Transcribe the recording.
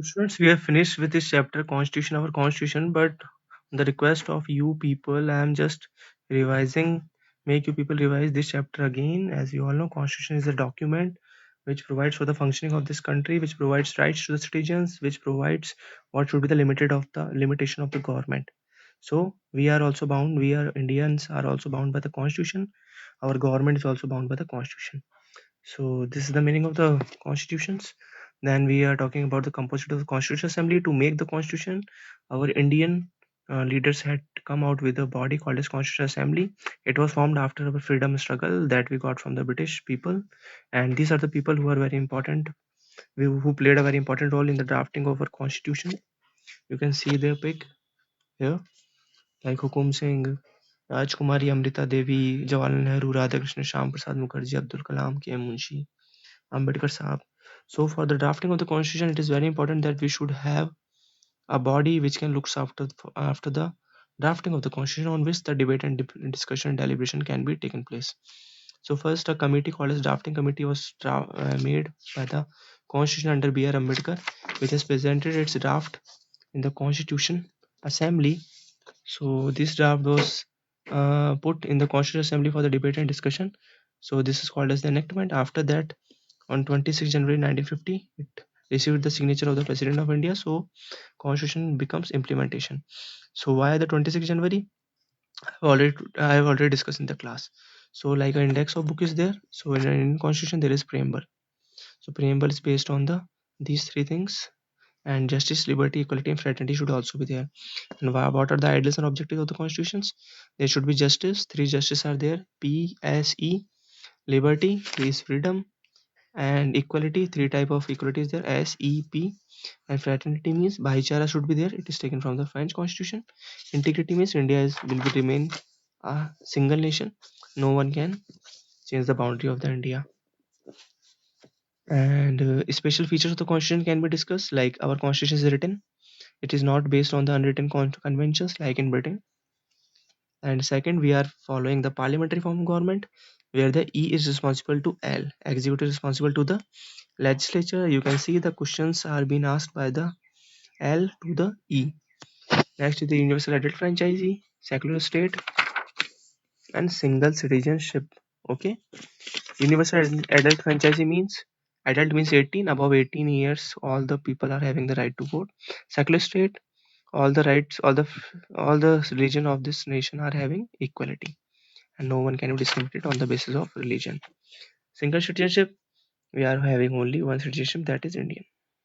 Students, we have finished with this chapter, Constitution, our Constitution, but the request of you people, I am just revising, make you people revise this chapter again. As you all know, Constitution is a document which provides for the functioning of this country, which provides rights to the citizens, which provides what should be the limitation of the government. So we are also bound, we are Indians are also bound by the Constitution. Our government is also bound by the Constitution. So this is the meaning of the constitutions. Then we are talking about the composition of the Constitutional Assembly. To make the constitution, our Indian leaders had come out with a body called as Constitutional Assembly. It was formed after our freedom struggle that we got from the British people, and these are the people who are very important, who played a very important role in the drafting of our constitution. You can see their pic here, like Hukum Singh, Rajkumari Amrita Devi, Jawaharlal Nehru, Radhakrishnan, Shyam Prasad Mukherjee, Abdul Kalam, K. M. Munshi, Ambedkar Sahab. So for the drafting of the constitution, it is very important that we should have a body which can look after the drafting of the constitution, on which the debate and discussion and deliberation can be taken place. So first, a committee called as drafting committee was made by the constitution under B.R. Ambedkar, which has presented its draft in the Constitution Assembly. So this draft was put in the Constitutional Assembly for the debate and discussion. So this is called as the enactment. After that, on 26 January 1950, it received the signature of the President of India. So Constitution becomes implementation. So why the 26 January? I have already discussed in the class. So like an index of book is there. So in an Indian Constitution there is preamble. So preamble is based on the these three things, and justice, liberty, equality, and fraternity should also be there. And what are the ideals and objectives of the constitutions? There should be justice. Three justices are there: P, S, E. Liberty is freedom, and equality. Three type of equality is there: S, E, P. And fraternity means bhaichara should be there. It is taken from the French constitution. Integrity means India will be remain a single nation. No one can change the boundary of the India. And special features of the constitution can be discussed, like our constitution is written. It is not based on the unwritten conventions like in Britain. And second, we are following the parliamentary form of government, where the E is responsible to L, executive responsible to the legislature. You can see the questions are being asked by the L to the E. Next is the universal adult franchisee, secular state, and single citizenship. Okay, universal adult franchisee means adult means 18, above 18 years all the people are having the right to vote. Secular state, all the rights, all the religion of this nation are having equality, and no one can be discriminated on the basis of religion. Single citizenship, we are having only one citizenship, that is Indian.